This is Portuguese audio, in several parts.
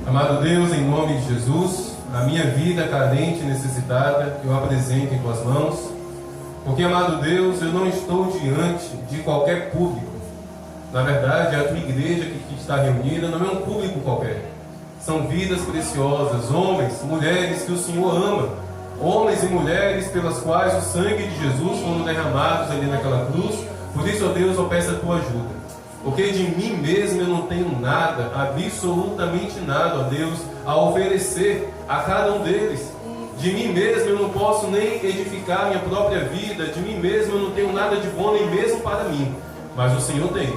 Amado Deus, em nome de Jesus, a minha vida carente e necessitada eu apresento em Tuas mãos, porque, amado Deus, eu não estou diante de qualquer público. Na verdade, a Tua igreja que está reunida não é um público qualquer. São vidas preciosas, homens, mulheres que o Senhor ama, homens e mulheres pelas quais o sangue de Jesus foram derramados ali naquela cruz. Por isso, ó Deus, eu peço a Tua ajuda. Porque de mim mesmo eu não tenho nada, absolutamente nada, ó Deus, a oferecer a cada um deles. De mim mesmo eu não posso nem edificar minha própria vida, de mim mesmo eu não tenho nada de bom nem mesmo para mim. Mas o Senhor tem.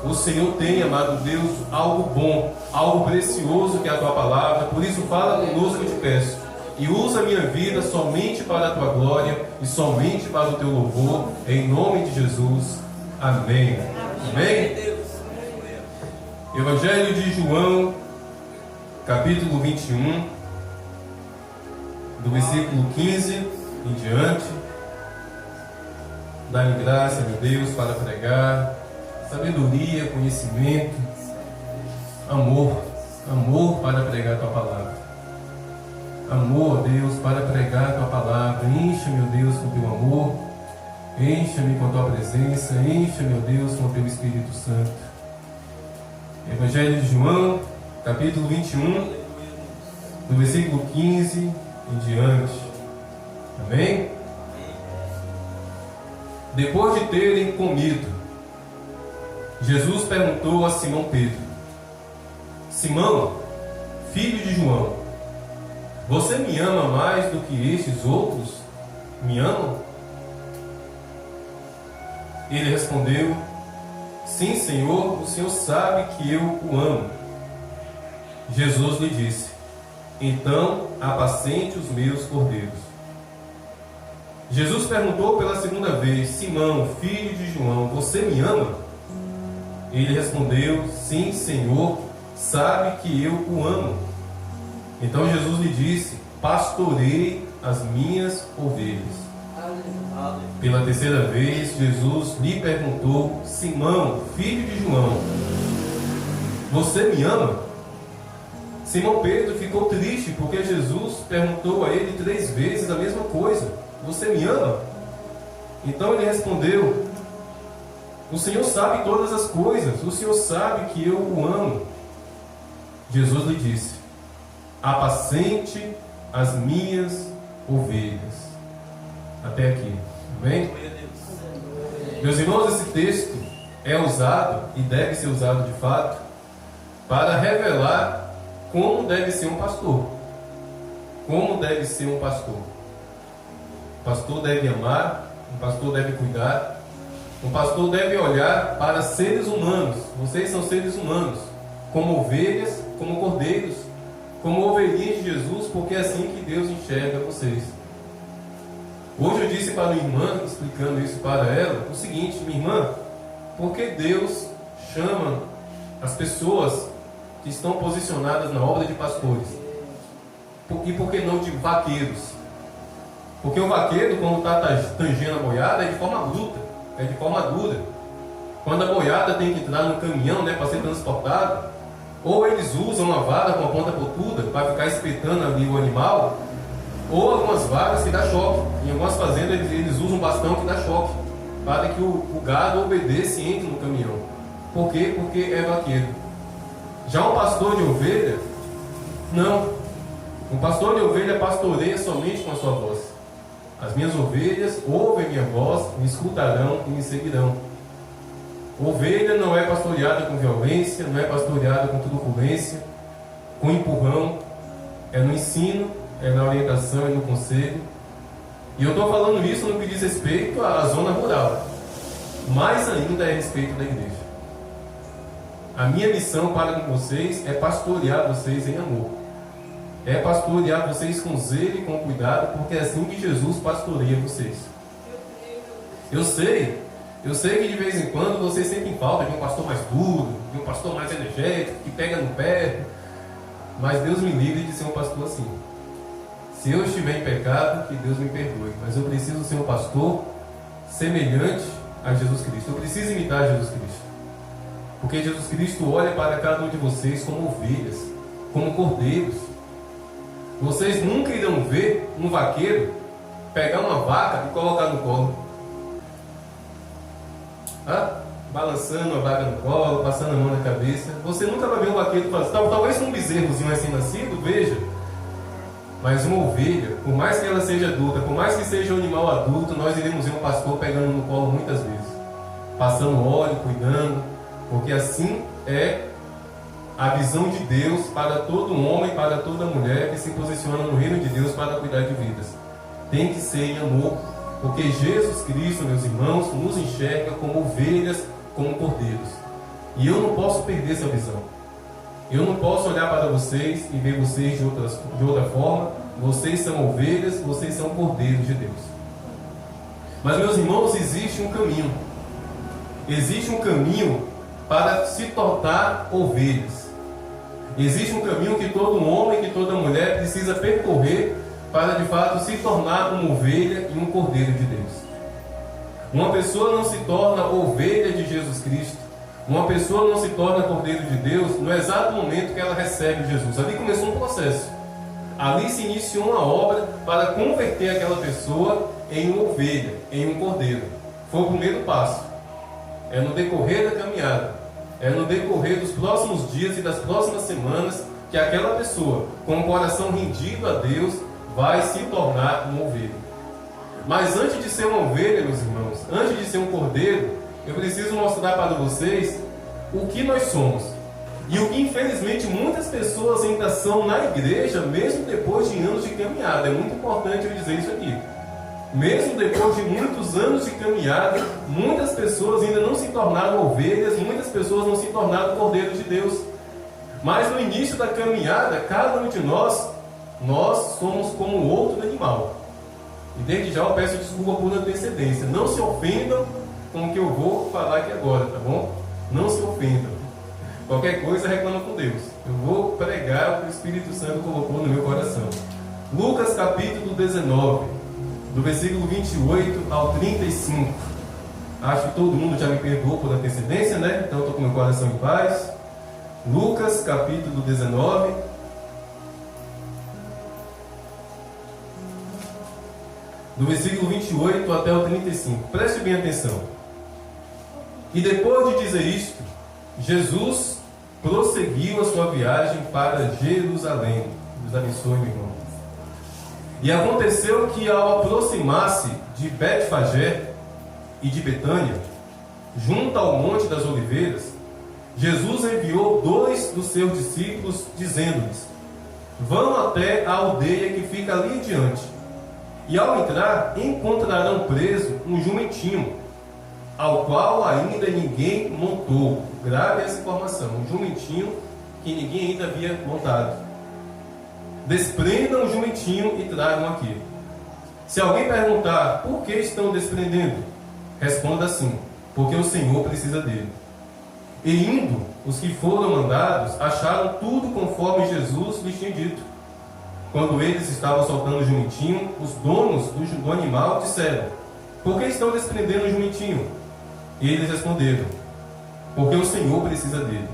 O Senhor tem, amado Deus, algo bom, algo precioso que é a Tua palavra. Por isso fala conosco, eu te peço. E usa a minha vida somente para a Tua glória e somente para o Teu louvor. Em nome de Jesus. Amém. Amém? Evangelho de João, capítulo 21, do versículo 15 em diante. Dá-me graça, meu Deus, para pregar, sabedoria, conhecimento, amor para pregar a Tua palavra. Amor, Deus, para pregar a Tua palavra. Encha, meu Deus, com Teu amor. Encha-me com a Tua presença. Encha, meu Deus, com o Teu Espírito Santo. Evangelho de João, capítulo 21, do versículo 15 em diante. Amém? Depois de terem comido, Jesus perguntou a Simão Pedro: Simão, filho de João, você me ama mais do que estes outros me amam? Ele respondeu: Sim, Senhor, o Senhor sabe que eu o amo. Jesus lhe disse: Então apacente os meus cordeiros. Jesus perguntou pela segunda vez: Simão, filho de João, você me ama? Ele respondeu: Sim, Senhor, sabe que eu o amo. Então Jesus lhe disse: Pastorei as minhas ovelhas. Pela terceira vez, Jesus lhe perguntou: Simão, filho de João, você me ama? Simão Pedro ficou triste porque Jesus perguntou a ele 3 vezes a mesma coisa: Você me ama? Então ele respondeu: O Senhor sabe todas as coisas, o Senhor sabe que eu o amo. Jesus lhe disse: Apacente as minhas ovelhas. Até aqui, amém? Meus irmãos, esse texto é usado e deve ser usado de fato para revelar como deve ser um pastor. Como deve ser um pastor. O pastor deve amar, o pastor deve cuidar, o pastor deve olhar para seres humanos. Vocês são seres humanos, como ovelhas, como cordeiros, como ovelhinhas de Jesus, porque é assim que Deus enxerga vocês. Hoje eu disse para minha irmã, explicando isso para ela, o seguinte: minha irmã, por que Deus chama as pessoas que estão posicionadas na obra de pastores? E por que não de vaqueiros? Porque o vaqueiro, quando está tangendo a boiada, é de forma bruta, é de forma dura. Quando a boiada tem que entrar no caminhão, para ser transportado, ou eles usam uma vara com a ponta pontuda para ficar espetando ali o animal, ou algumas varas que dá choque. Em algumas fazendas eles usam um bastão que dá choque, para que o gado obedeça e entre no caminhão. Por quê? Porque é vaqueiro. Já um pastor de ovelha, não. Um pastor de ovelha pastoreia somente com a sua voz. As minhas ovelhas ouvem minha voz, me escutarão e me seguirão. Ovelha não é pastoreada com violência, não é pastoreada com truculência, com empurrão. É no ensino, é na orientação, é no conselho. E eu estou falando isso no que diz respeito à zona rural. Mais ainda é a respeito da igreja. A minha missão para com vocês é pastorear vocês em amor. É pastorear vocês com zelo e com cuidado, porque é assim que Jesus pastoreia vocês. Eu sei que de vez em quando vocês sentem falta de um pastor mais duro, de um pastor mais energético, que pega no pé. Mas Deus me livre de ser um pastor assim. Se eu estiver em pecado, que Deus me perdoe. Mas eu preciso ser um pastor semelhante a Jesus Cristo. Eu preciso imitar Jesus Cristo. Porque Jesus Cristo olha para cada um de vocês como ovelhas. como cordeiros. Vocês nunca irão ver um vaqueiro pegar uma vaca e colocar no colo. Balançando a vaca no colo, passando a mão na cabeça. Você nunca vai ver um vaqueiro fazer. Talvez um bezerrozinho recém-nascido, veja. Mas uma ovelha, por mais que ela seja adulta, por mais que seja um animal adulto, nós iremos ver um pastor pegando no colo muitas vezes, passando óleo, cuidando, porque assim é a visão de Deus para todo homem, para toda mulher que se posiciona no reino de Deus para cuidar de vidas. Tem que ser em amor, porque Jesus Cristo, meus irmãos, nos enxerga como ovelhas, como cordeiros. E eu não posso perder essa visão. Eu não posso olhar para vocês e ver vocês de outra forma. Vocês são ovelhas, vocês são cordeiros de Deus. Mas, meus irmãos, existe um caminho. Existe um caminho para se tornar ovelhas. Existe um caminho que todo homem, que toda mulher precisa percorrer para, de fato, se tornar uma ovelha e um cordeiro de Deus. Uma pessoa não se torna ovelha de Jesus Cristo, uma pessoa não se torna cordeiro de Deus no exato momento que ela recebe Jesus. Ali começou um processo. Ali se iniciou uma obra para converter aquela pessoa em uma ovelha, em um cordeiro. Foi o primeiro passo. É no decorrer da caminhada, é no decorrer dos próximos dias e das próximas semanas que aquela pessoa, com o coração rendido a Deus, vai se tornar uma ovelha. Mas antes de ser uma ovelha, meus irmãos, antes de ser um cordeiro, eu preciso mostrar para vocês o que nós somos. E o que infelizmente muitas pessoas ainda são na igreja, mesmo depois de anos de caminhada. É muito importante eu dizer isso aqui. Mesmo depois de muitos anos de caminhada, muitas pessoas ainda não se tornaram ovelhas, muitas pessoas não se tornaram cordeiros de Deus. Mas no início da caminhada, cada um de nós somos como outro animal. E desde já eu peço desculpa por antecedência. Não se ofendam com o que eu vou falar aqui agora, tá bom? Não se ofendam. Qualquer coisa reclama com Deus. Eu vou pregar o que o Espírito Santo colocou no meu coração. Lucas capítulo 19, do versículo 28 ao 35. Acho que todo mundo já me perdoou por antecedência, né? Então estou com meu coração em paz. Lucas capítulo 19, do versículo 28 até o 35. Preste bem atenção. E depois de dizer isto, Jesus prosseguiu a sua viagem para Jerusalém. Deus abençoe, meu irmão. E aconteceu que, ao aproximar-se de Betfagé e de Betânia, junto ao Monte das Oliveiras, Jesus enviou 2 dos seus discípulos, dizendo-lhes: vão até a aldeia que fica ali adiante, e ao entrar encontrarão preso um jumentinho, ao qual ainda ninguém montou. Grave essa informação: um jumentinho que ninguém ainda havia montado. Desprendam o jumentinho e tragam aqui. Se alguém perguntar por que estão desprendendo, responda assim: porque o Senhor precisa dele. E indo, os que foram mandados acharam tudo conforme Jesus lhes tinha dito. Quando eles estavam soltando o jumentinho, os donos do animal disseram: por que estão desprendendo o jumentinho? E eles responderam: porque o Senhor precisa dele.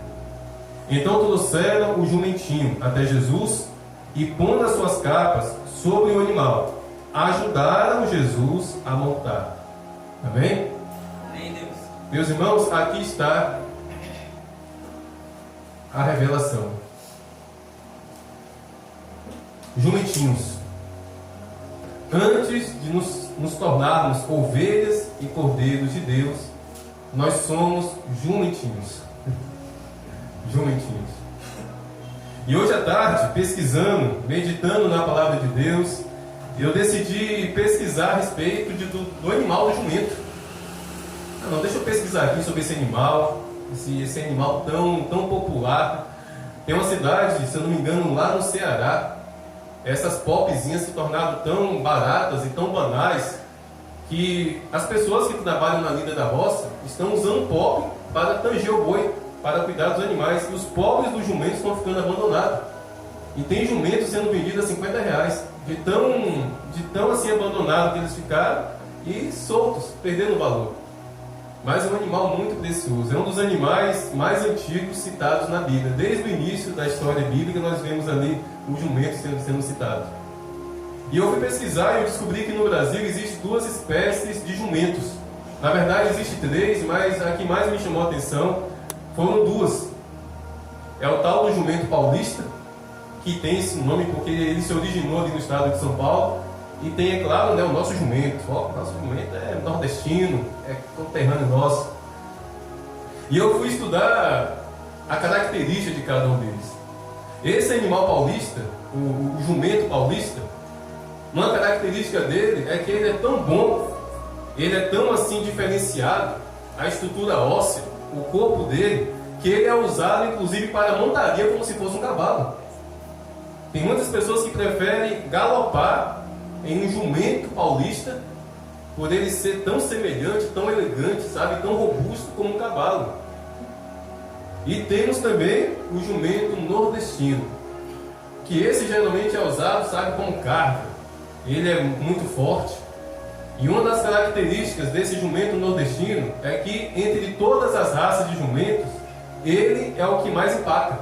Então trouxeram o jumentinho até Jesus e, pondo as suas capas sobre o animal, ajudaram Jesus a montar. Amém? Amém, Deus. Meus irmãos, aqui está a revelação. Jumentinhos. Antes de nos tornarmos ovelhas e cordeiros de Deus, nós somos jumentinhos. Jumentinhos. E hoje à tarde, pesquisando, meditando na palavra de Deus, eu decidi pesquisar a respeito do animal do jumento. Não, deixa eu pesquisar aqui sobre esse animal, esse animal tão popular. Tem uma cidade, se eu não me engano, lá no Ceará, essas popzinhas se tornaram tão baratas e tão banais que as pessoas que trabalham na lida da roça estão usando pop para tanger o boi, para cuidar dos animais, e os pobres dos jumentos estão ficando abandonados. E tem jumentos sendo vendidos a R$50, de tão assim abandonado que eles ficaram, e soltos, perdendo o valor. mas é um animal muito precioso. É um dos animais mais antigos citados na Bíblia. Desde o início da história bíblica nós vemos ali o jumento sendo citado. E eu fui pesquisar e eu descobri que no Brasil existem 2 espécies de jumentos. Na verdade existem 3, mas a que mais me chamou a atenção foram 2. É o tal do jumento paulista, que tem esse nome porque ele se originou ali no estado de São Paulo. E tem, é claro, né, o nosso jumento. O nosso jumento é nordestino, é conterrâneo nosso. E eu fui estudar a característica de cada um deles. Esse animal paulista, o jumento paulista, uma característica dele é que ele é tão bom, ele é tão assim diferenciado, a estrutura óssea, o corpo dele, que ele é usado inclusive para montaria como se fosse um cavalo. Tem muitas pessoas que preferem galopar em um jumento paulista, por ele ser tão semelhante, tão elegante, sabe, tão robusto como um cavalo. E temos também o jumento nordestino, que esse geralmente é usado, sabe, como carga. Ele é muito forte. E uma das características desse jumento nordestino é que entre todas as raças de jumentos, ele é o que mais empaca.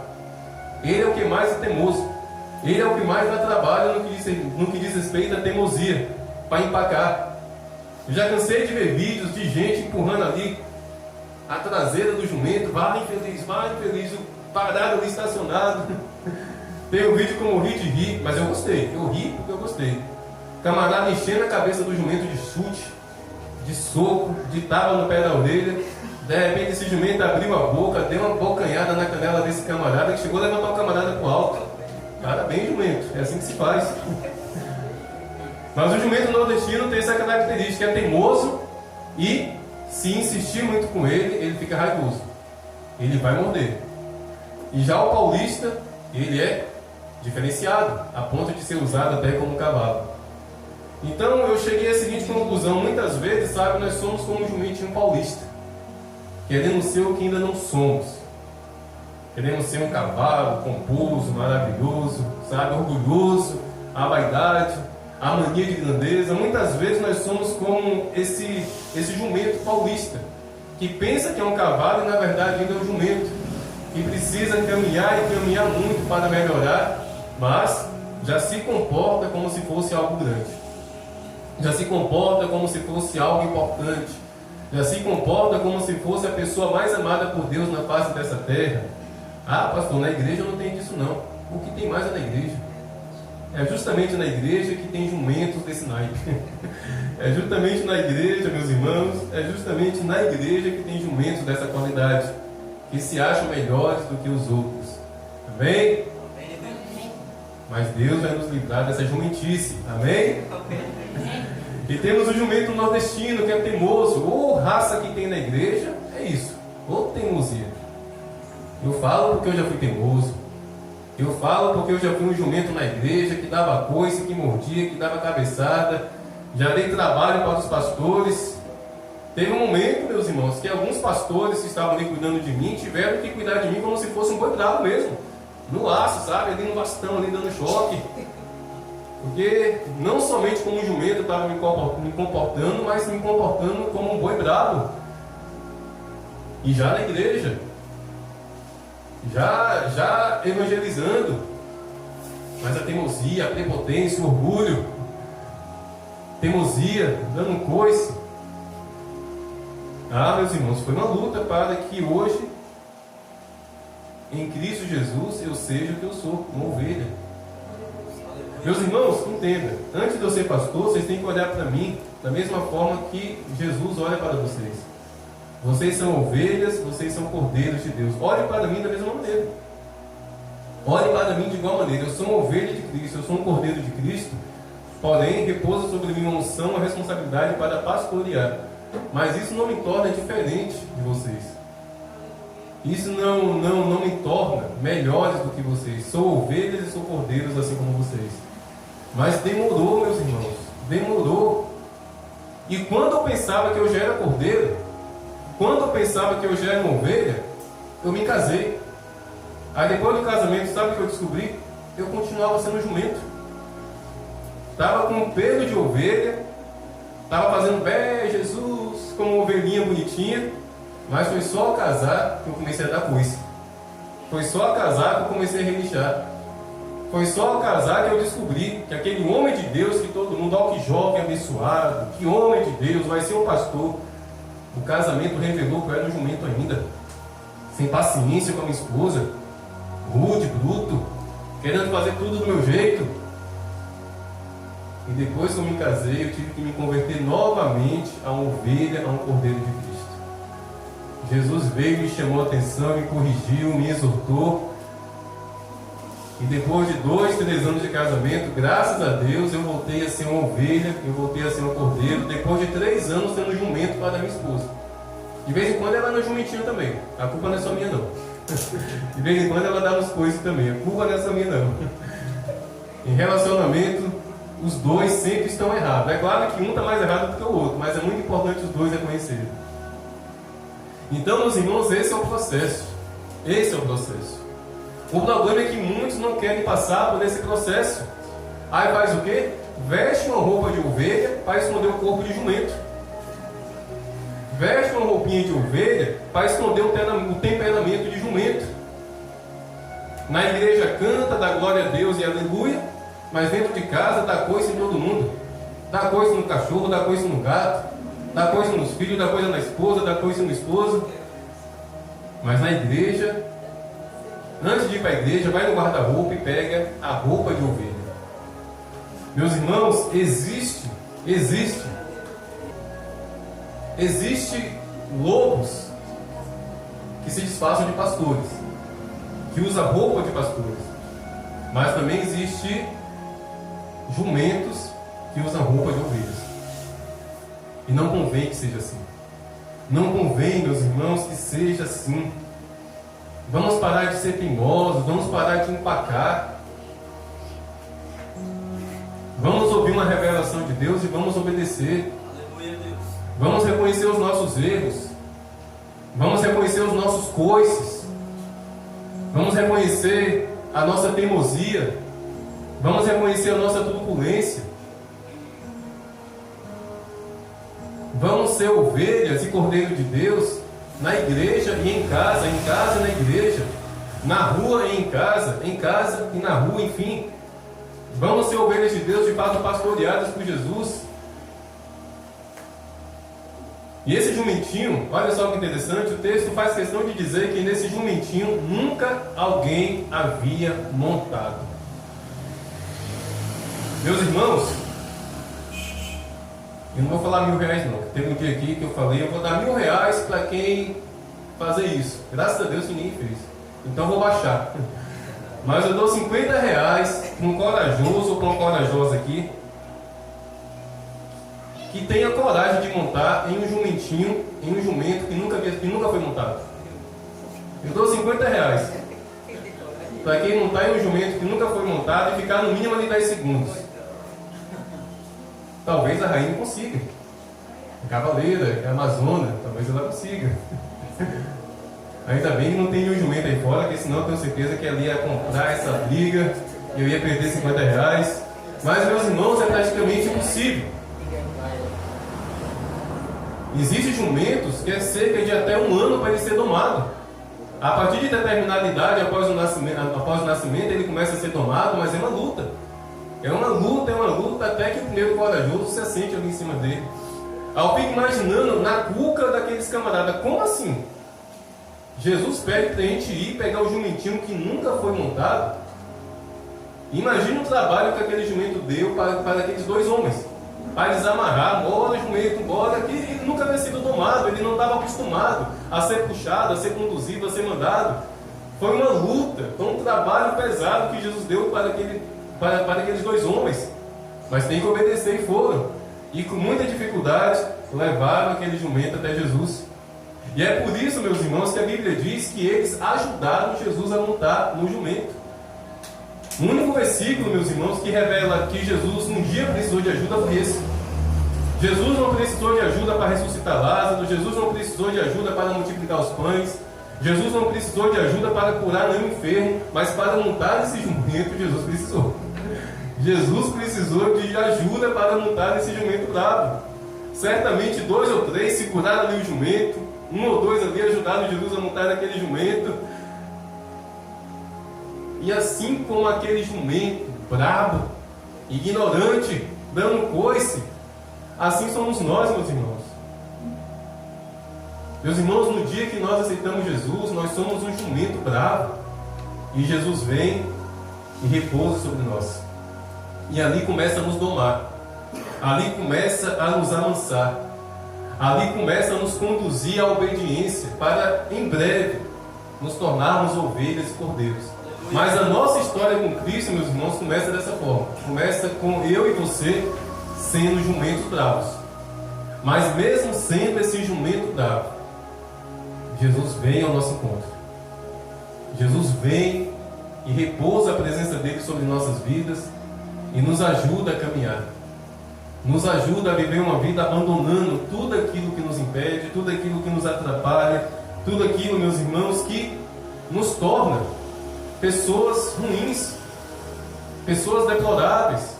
Ele é o que mais é teimoso. Ele é o que mais dá trabalho no que diz respeito à teimosia, para empacar. Eu já cansei de ver vídeos de gente empurrando ali a traseira do jumento, vai infeliz, parado ali estacionado. Tem um vídeo que eu morri de rir, mas eu gostei. Eu ri porque eu gostei. Camarada enchendo a cabeça do jumento de chute, de soco, de tapa no pé da orelha. De repente esse jumento abriu a boca, deu uma bocanhada na canela desse camarada, que chegou a levantar o camarada pro alto. Parabéns, jumento, é assim que se faz. Mas o jumento nordestino tem essa característica, é teimoso e, se insistir muito com ele, ele fica raivoso. Ele vai morder. E já o paulista, ele é diferenciado, a ponto de ser usado até como um cavalo. Então eu cheguei à seguinte conclusão: muitas vezes, sabe, nós somos como um jumentinho paulista, queremos ser o que ainda não somos. Queremos ser um cavalo pomposo, maravilhoso, sabe, orgulhoso, a vaidade, a mania de grandeza. Muitas vezes nós somos como esse jumento paulista, que pensa que é um cavalo e na verdade ainda é um jumento, que precisa caminhar e caminhar muito para melhorar, mas já se comporta como se fosse algo grande. Já se comporta como se fosse algo importante. Já se comporta como se fosse a pessoa mais amada por Deus na face dessa terra. Ah, pastor, na igreja não tem disso não. O que tem mais é na igreja. É justamente na igreja que tem jumentos desse naipe. É justamente na igreja, meus irmãos, é justamente na igreja que tem jumentos dessa qualidade, que se acham melhores do que os outros. Amém? Mas Deus vai nos livrar dessa jumentice. Amém? E temos o jumento nordestino, que é teimoso. Ou raça que tem na igreja, é isso. Ou teimosia. Eu falo porque eu já fui teimoso. Eu falo porque eu já fui um jumento na igreja, que dava coice, que mordia, que dava cabeçada. Já dei trabalho para os pastores. Teve um momento, meus irmãos, que alguns pastores que estavam ali cuidando de mim tiveram que cuidar de mim como se fosse um boi bravo mesmo. No laço, sabe? Ali no bastão, ali dando choque. Porque não somente como um jumento eu estava me comportando, mas me comportando como um boi bravo. E já na igreja, já evangelizando, mas a teimosia, a prepotência, o orgulho, teimosia, dando um coice. Ah, meus irmãos, foi uma luta para que hoje, em Cristo Jesus, eu seja o que eu sou, uma ovelha. Meus irmãos, entenda, antes de eu ser pastor, vocês têm que olhar para mim da mesma forma que Jesus olha para vocês. Vocês são ovelhas, vocês são cordeiros de Deus. Olhem para mim da mesma maneira. Olhem para mim de igual maneira. Eu sou uma ovelha de Cristo, eu sou um cordeiro de Cristo. Porém, repousa sobre mim uma unção, uma responsabilidade para pastorear. Mas isso não me torna diferente de vocês. Isso não me torna melhores do que vocês. Sou ovelhas e sou cordeiros assim como vocês. Mas demorou, meus irmãos. Demorou. E quando eu pensava que eu já era cordeiro, quando eu pensava que eu já era uma ovelha, eu me casei. Aí depois do casamento, sabe o que eu descobri? Eu continuava sendo jumento. Estava com pelo de ovelha, estava fazendo bé, Jesus, como uma ovelhinha bonitinha, mas foi só ao casar que eu comecei a dar coice. Foi só ao casar que eu comecei a relinchar. Foi só ao casar que eu descobri que aquele homem de Deus, que todo mundo, ó, que jovem abençoado, que homem de Deus, vai ser um pastor. O casamento revelou que eu era um jumento ainda, sem paciência com a minha esposa, rude, bruto, querendo fazer tudo do meu jeito. E depois que eu me casei, eu tive que me converter novamente a uma ovelha, a um cordeiro de Cristo. Jesus veio, me chamou a atenção, me corrigiu, me exortou. E depois de 2, 3 anos de casamento, graças a Deus, eu voltei a ser uma ovelha, eu voltei a ser um cordeiro, depois de 3 anos sendo jumento para a minha esposa. De vez em quando ela é jumentinha também, a culpa não é só minha não. De vez em quando ela dá nos coices também, a culpa não é só minha não. Em relacionamento, os dois sempre estão errados. É claro que um está mais errado do que o outro, mas é muito importante os dois reconhecerem. Então, meus irmãos, esse é o processo. Esse é o processo. O problema é que muitos não querem passar por esse processo. Aí faz o quê? Veste uma roupa de ovelha para esconder o corpo de jumento. Veste uma roupinha de ovelha para esconder o temperamento de jumento. Na igreja canta, dá glória a Deus e aleluia, mas dentro de casa dá coisa em todo mundo. Dá coisa no cachorro, dá coisa no gato, dá coisa nos filhos, dá coisa na esposa, dá coisa no esposo. Mas na igreja, antes de ir para a igreja, vai no guarda-roupa e pega a roupa de ovelha. Meus irmãos, existe lobos que se disfarçam de pastores, que usam roupa de pastores. Mas também existe jumentos que usam roupa de ovelhas. E não convém que seja assim. Não convém, meus irmãos, que seja assim. Vamos parar de ser teimosos, vamos parar de empacar. Vamos ouvir uma revelação de Deus e vamos obedecer. Aleluia, Deus. Vamos reconhecer os nossos erros. Vamos reconhecer os nossos coices. Vamos reconhecer a nossa teimosia. Vamos reconhecer a nossa turbulência. Vamos ser ovelhas e cordeiro de Deus na igreja e em casa e na igreja, na rua e em casa e na rua, enfim. Vamos ser ovelhas de Deus de fato pastoreadas por Jesus. E esse jumentinho, olha só que interessante, o texto faz questão de dizer que nesse jumentinho nunca alguém havia montado. Meus irmãos, eu não vou falar R$1.000 não. Teve um dia aqui que eu falei, eu vou dar R$1.000 para quem fazer isso. Graças a Deus que ninguém fez. Então eu vou baixar. Mas eu dou R$50 para um corajoso ou para uma corajosa aqui que tenha coragem de montar em um jumentinho, em um jumento que nunca foi montado. Eu dou R$50 para quem montar em um jumento que nunca foi montado e ficar no mínimo ali 10 segundos. Talvez a rainha consiga. A cavaleira, a amazona, talvez ela consiga. Ainda bem que não tem nenhum jumento aí fora, porque senão eu tenho certeza que ela ia comprar essa briga e eu ia perder R$50. Mas, meus irmãos, é praticamente impossível. Existem jumentos que é cerca de até 1 ano para ele ser domado. A partir de determinada idade, após o nascimento, ele começa a ser domado, mas é uma luta. É uma luta até que o primeiro corajoso se assente ali em cima dele. Aí eu fico imaginando na cuca daqueles camaradas, como assim? Jesus pede para a gente ir pegar o jumentinho que nunca foi montado. Imagina o trabalho que aquele jumento deu para aqueles 2 homens. Para desamarrar, bora jumento, bora, que ele nunca havia sido domado, ele não estava acostumado a ser puxado, a ser conduzido, a ser mandado. Foi uma luta, foi um trabalho pesado que Jesus deu para aqueles 2 homens, mas tem que obedecer e foram, e com muita dificuldade levaram aquele jumento até Jesus. E é por isso, meus irmãos, que a Bíblia diz que eles ajudaram Jesus a montar no jumento. O único versículo, meus irmãos, que revela que Jesus um dia precisou de ajuda foi esse. Jesus não precisou de ajuda para ressuscitar Lázaro, Jesus não precisou de ajuda para multiplicar os pães, Jesus não precisou de ajuda para curar nenhum enfermo, mas para montar esse jumento, Jesus precisou. Jesus precisou de ajuda para montar esse jumento bravo. Certamente 2 ou 3 seguraram ali o jumento, 1 ou 2 ali ajudaram Jesus a montar aquele jumento. E assim como aquele jumento, brabo, ignorante, dando coice, assim somos nós, meus irmãos. Meus irmãos, no dia que nós aceitamos Jesus, nós somos um jumento bravo. E Jesus vem e repousa sobre nós. E ali começa a nos domar. Ali começa a nos amansar. Ali começa a nos conduzir à obediência, para em breve nos tornarmos ovelhas e cordeiros. Mas a nossa história com Cristo, meus irmãos, começa dessa forma. Começa com eu e você sendo jumentos bravos. Mas mesmo sendo esse jumento bravo, Jesus vem ao nosso encontro. Jesus vem e repousa a presença dele sobre nossas vidas e nos ajuda a caminhar. Nos ajuda a viver uma vida abandonando tudo aquilo que nos impede, tudo aquilo que nos atrapalha, tudo aquilo, meus irmãos, que nos torna pessoas ruins, pessoas deploráveis,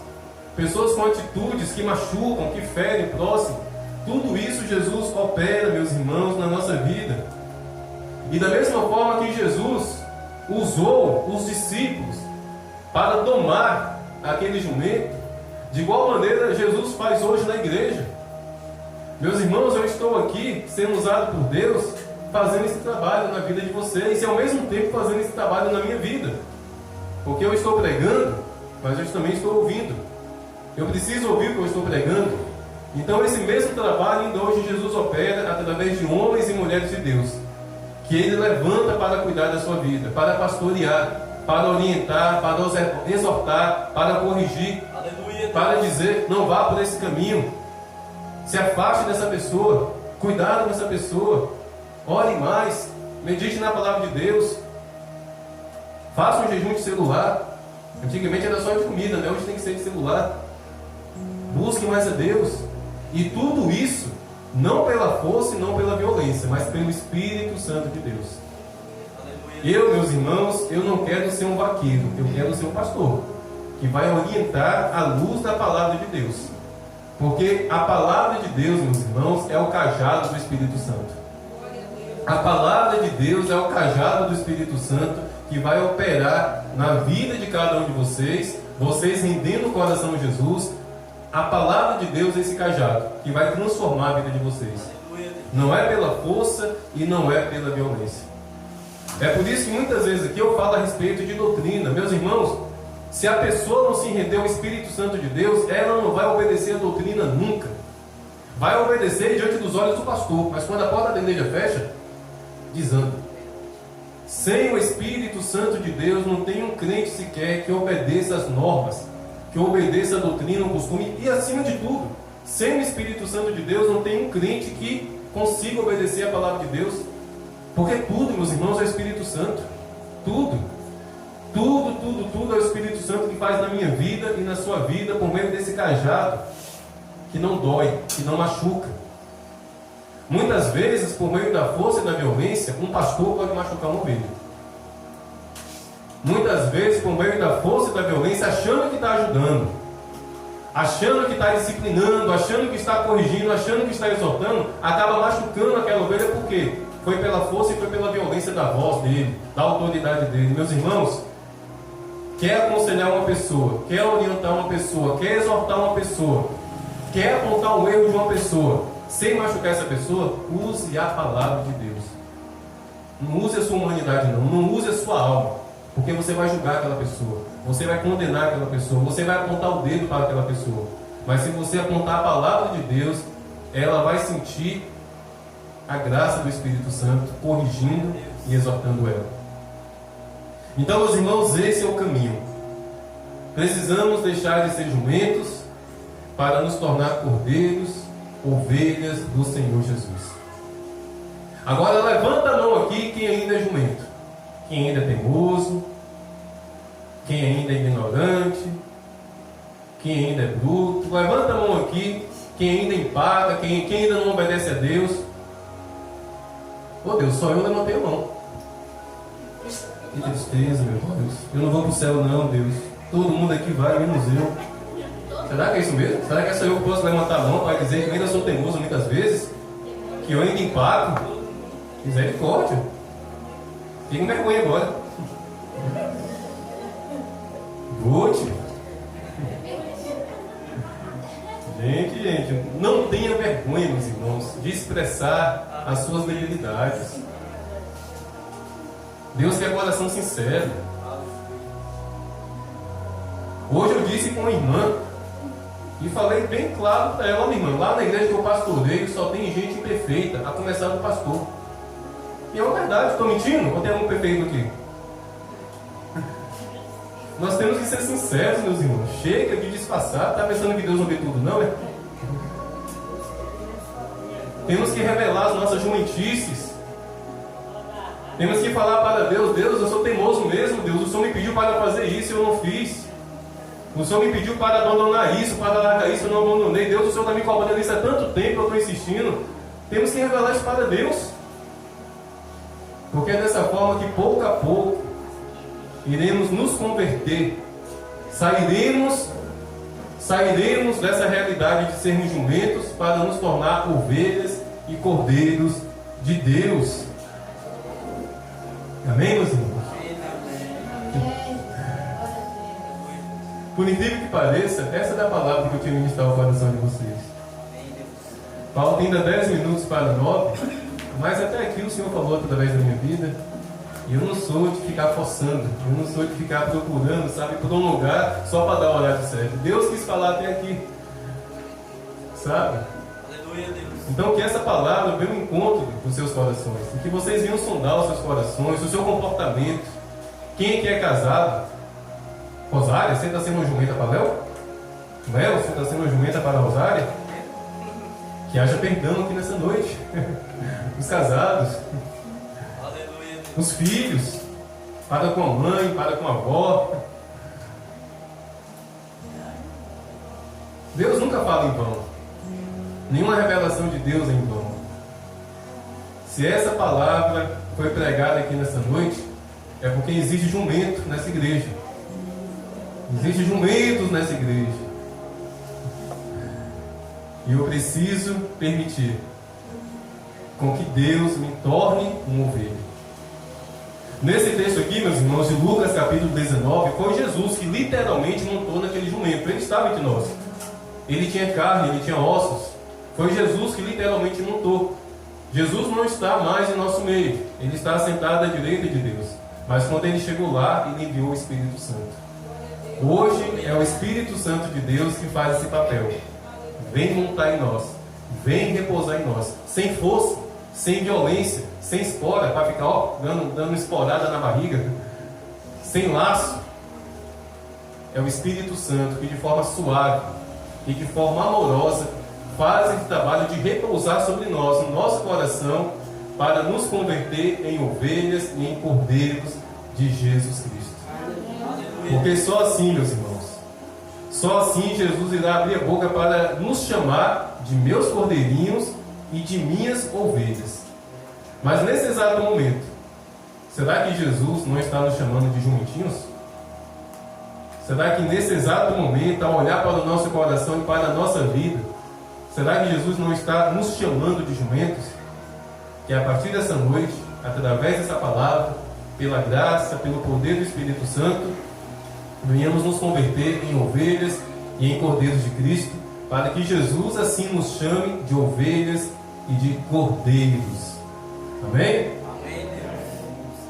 pessoas com atitudes que machucam, que ferem o próximo. Tudo isso Jesus opera, meus irmãos, na nossa vida. E da mesma forma que Jesus usou os discípulos para domar aquele jumento, de igual maneira Jesus faz hoje na igreja. Meus irmãos, eu estou aqui sendo usado por Deus, fazendo esse trabalho na vida de vocês e ao mesmo tempo fazendo esse trabalho na minha vida, porque eu estou pregando, mas eu também estou ouvindo. Eu preciso ouvir o que eu estou pregando. Então esse mesmo trabalho ainda hoje Jesus opera através de homens e mulheres de Deus, que Ele levanta para cuidar da sua vida, para pastorear, para orientar, para exortar, para corrigir, para dizer, não vá por esse caminho, se afaste dessa pessoa, cuidado com essa pessoa, ore mais, medite na palavra de Deus, faça um jejum de celular. Antigamente era só de comida, né? Hoje tem que ser de celular. Busque mais a Deus. E tudo isso não pela força e não pela violência, mas pelo Espírito Santo de Deus. Eu, meus irmãos, eu não quero ser um vaqueiro, eu quero ser um pastor, que vai orientar à luz da palavra de Deus. Porque a palavra de Deus, meus irmãos, é o cajado do Espírito Santo. A palavra de Deus é o cajado do Espírito Santo que vai operar na vida de cada um de vocês, vocês rendendo o coração a Jesus. A palavra de Deus é esse cajado que vai transformar a vida de vocês. Não é pela força e não é pela violência. É por isso que muitas vezes aqui eu falo a respeito de doutrina. Meus irmãos, se a pessoa não se render ao Espírito Santo de Deus, ela não vai obedecer a doutrina nunca. Vai obedecer diante dos olhos do pastor, mas quando a porta da igreja fecha, desanda. Sem o Espírito Santo de Deus, não tem um crente sequer que obedeça as normas, que obedeça a doutrina, o costume, e acima de tudo, sem o Espírito Santo de Deus, não tem um crente que consiga obedecer a palavra de Deus, porque tudo, meus irmãos, é o Espírito Santo. Tudo é o Espírito Santo que faz na minha vida e na sua vida, por meio desse cajado que não dói, que não machuca. Muitas vezes, por meio da força e da violência, um pastor pode machucar uma ovelha. Muitas vezes, por meio da força e da violência, achando que está ajudando, achando que está disciplinando, achando que está corrigindo, achando que está exortando, acaba machucando aquela ovelha, porque foi pela força e foi pela violência da voz dele, da autoridade dele. Meus irmãos, quer aconselhar uma pessoa, quer orientar uma pessoa, quer exortar uma pessoa, quer apontar um erro de uma pessoa, sem machucar essa pessoa, use a palavra de Deus. Não use a sua humanidade, não use a sua alma, porque você vai julgar aquela pessoa, você vai condenar aquela pessoa, você vai apontar o dedo para aquela pessoa. Mas se você apontar a palavra de Deus, ela vai sentir a graça do Espírito Santo corrigindo e exortando ela. Então, meus irmãos, esse é o caminho. Precisamos deixar de ser jumentos para nos tornar cordeiros, ovelhas do Senhor Jesus. Agora levanta a mão aqui quem ainda é jumento, quem ainda é teimoso, quem ainda é ignorante, quem ainda é bruto. Levanta a mão aqui quem ainda empaca, quem ainda não obedece a Deus. Oh Deus, só eu levantei a mão. Que tristeza, meu Deus. Eu não vou para o céu não, Deus. Todo mundo aqui vai, menos eu. Será que é isso mesmo? Será que é só eu que posso levantar a mão para dizer que eu ainda sou teimoso muitas vezes? Que eu ainda empaco? Misericórdia. Fica com vergonha agora. Vote. Gente, não tenha vergonha, meus irmãos, de expressar as suas debilidades. Deus quer coração sincero. Hoje eu disse com a irmã e falei bem claro para ela: minha irmã, lá na igreja que eu pastoreio só tem gente imperfeita, a começar do pastor. E é uma verdade, estou mentindo? Ou tem algum perfeito aqui? Nós temos que ser sinceros, meus irmãos. Chega de disfarçar. Está pensando que Deus não vê tudo, não é? Temos que revelar as nossas jumentices. Temos que falar para Deus: Deus, eu sou teimoso mesmo. Deus, o Senhor me pediu para fazer isso e eu não fiz. O Senhor me pediu para abandonar isso, para largar isso, eu não abandonei. Deus, o Senhor está me cobrando isso há tanto tempo, eu estou insistindo. Temos que revelar isso para Deus. Porque é dessa forma que pouco a pouco iremos nos converter. Sairemos dessa realidade de sermos jumentos para nos tornar ovelhas e cordeiros de Deus. Amém, meus irmãos? Por incrível que pareça, essa é a palavra que eu tinha ministrado ao coração de vocês. Falta ainda 10 minutos para 9, mas até aqui o Senhor falou através da minha vida. E eu não sou de ficar forçando, eu não sou de ficar procurando, sabe, por um lugar só para dar o horário certo. Deus quis falar até aqui, sabe? Aleluia, Deus. Então que essa palavra venha ao encontro dos seus corações, e que vocês venham sondar os seus corações, o seu comportamento. Quem é que é casado? Rosária, você está sendo uma jumenta para Léo? Léo, você está sendo uma jumenta para a Rosária? Que haja perdão aqui nessa noite. Os casados. Aleluia. Os filhos. Para com a mãe, para com a avó. Deus nunca fala em vão. Nenhuma revelação de Deus é em vão. Se essa palavra foi pregada aqui nessa noite, é porque existe jumento nessa igreja. Existem jumentos nessa igreja. E eu preciso permitir com que Deus me torne uma ovelha. Nesse texto aqui, meus irmãos, de Lucas capítulo 19, foi Jesus que literalmente montou naquele jumento. Ele estava entre nós. Ele tinha carne, ele tinha ossos. Foi Jesus que literalmente montou. Jesus não está mais em nosso meio. Ele está sentado à direita de Deus. Mas quando ele chegou lá, ele enviou o Espírito Santo. Hoje é o Espírito Santo de Deus que faz esse papel. Vem montar em nós, vem repousar em nós, sem força, sem violência, sem espora, para ficar dando esporada na barriga, sem laço. É o Espírito Santo que de forma suave e de forma amorosa faz esse trabalho de repousar sobre nós, no nosso coração, para nos converter em ovelhas e em cordeiros de Jesus Cristo. Porque só assim, meus irmãos, só assim Jesus irá abrir a boca para nos chamar de meus cordeirinhos e de minhas ovelhas. Mas nesse exato momento, será que Jesus não está nos chamando de jumentinhos? Será que nesse exato momento, ao olhar para o nosso coração e para a nossa vida, será que Jesus não está nos chamando de jumentos? Que a partir dessa noite, através dessa palavra, pela graça, pelo poder do Espírito Santo, venhamos nos converter em ovelhas e em cordeiros de Cristo, para que Jesus assim nos chame de ovelhas e de cordeiros. Amém?